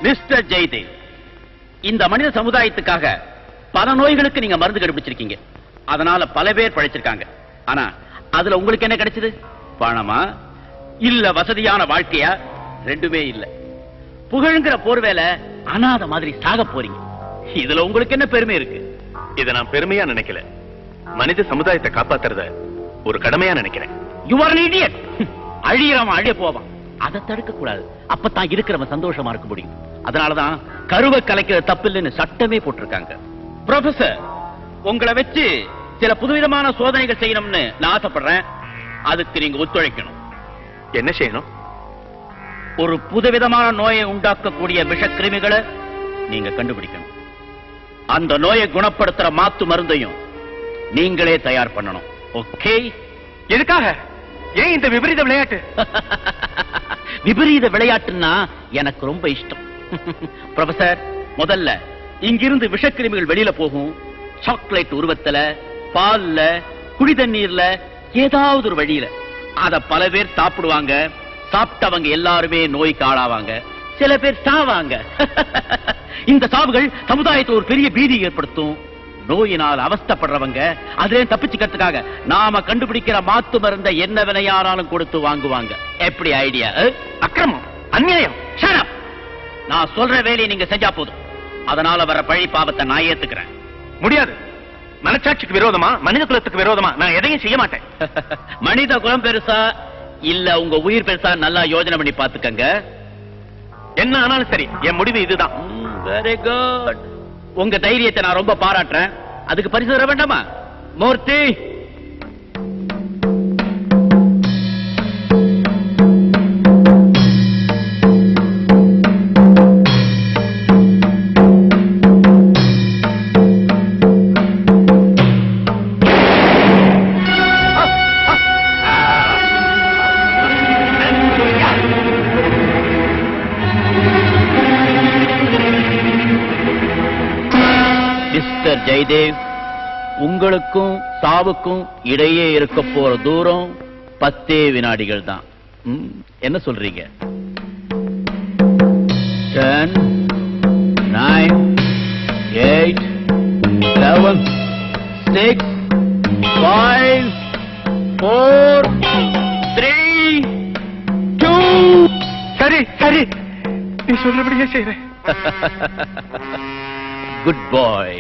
Mister Jayadev, இந்த மனித சமுதாயத்துக்காக பல நோய்களுக்கு நீங்க மருந்து கண்டுபிடிச்சிருக்கீங்க. அதனால பல பேர் பழைச்சிருக்காங்க. ஆனா அதுல உங்களுக்கு என்ன கிடைச்சது? பணமா இல்ல வசதியான வாழ்க்கையா? ரெண்டுமே இல்ல. புகழ்ங்கிற போர்வேல அனாத மாதிரி சாக போறீங்க. இதுல உங்களுக்கு என்ன பெருமை இருக்கு? இதை நான் பெருமையா நினைக்கல, மனித சமுதாயத்தை காப்பாத்துறத ஒரு கடமையா நினைக்கிறேன். You are an idiot. அழியறவன் அழிய போவான், அதை தடுக்க கூடாது. அப்பதான் இருக்கிறவன் சந்தோஷமா இருக்க முடியும். அதனாலதான் கருவை கலைக்கிற தப்பு இல்லைன்னு சட்டமே போட்டிருக்காங்க. ப்ரொஃபசர், உங்களை வச்சு சில புதுவிதமான சோதனைகள் செய்யணும்னு நான் ஆசைப்படுறேன். அதுக்கு நீங்க ஒத்துழைக்கணும். என்ன செய்யணும்? ஒரு புதுவிதமான நோயை உண்டாக்கக்கூடிய விஷக்கிருமிகளை நீங்க கண்டுபிடிக்கணும். அந்த நோயை குணப்படுத்துற மாத்து மருந்தையும் நீங்களே தயார் பண்ணணும். ஓகே? எதுக்காக? ஏன் இந்த விபரீத விளையாட்டு? விபரீத விளையாட்டுன்னா எனக்கு ரொம்ப இஷ்டம். ப்ரொஃபசர், முதல்ல இங்கிருந்து விஷக்கிருமிகள் வெளியில போகும். சாக்லேட் உருவத்துல, பால்ல, குடி தண்ணீர்ல, ஏதாவது ஒரு வழியில அத பல பேர் சாப்பிடுவாங்க. சாப்பிட்டவங்க எல்லாருமே நோய்க்கு ஆளாவாங்க. சில பேர் சாவாங்க. இந்த சாவுகள் சமுதாயத்தில் ஒரு பெரிய பீதி ஏற்படுத்தும். நோயினால் அவஸ்தப்படுறவங்க அதிலே தப்பிச்சுக்கிறதுக்காக நாம கண்டுபிடிக்கிற மாத்து மருந்த என்ன விலையானாலும் கொடுத்து வாங்குவாங்க. எப்படி ஐடியா? அக்கிரமம், அநியாயம். Shut up. நான் சொல்ற வேலையை நீங்க செஞ்சா போதும். அதனால வர பழி பாவத்தை நான் ஏத்துக்கிறேன். முடியாது. மனச்சாட்சிக்கு விரோதமா, மனித குலத்துக்கு விரோதமா நான் எதையும் செய்ய மாட்டேன். மனித குலம் பெருசா இல்ல உங்க உயிர் பெருசா நல்லா யோசனை பண்ணி பாத்துக்கங்க. என்ன ஆனாலும் சரி, என் முடிவு இதுதான். Very good. உங்க தைரியத்தை நான் ரொம்ப பாராட்டுறேன். அதுக்கு பரிசு தர வேண்டாமா? மூர்த்தி, மிஸ்டர் ஜெயதேவ், உங்களுக்கும் சாவுக்கும் இடையே இருக்க போற தூரம் 10 வினாடிகள் தான். என்ன சொல்றீங்க? 10, 9, 8, 7, 6, 5, 4, 3, 2. சரி சரி, நீ சொல்றபடியே செய்றேன். Good boy.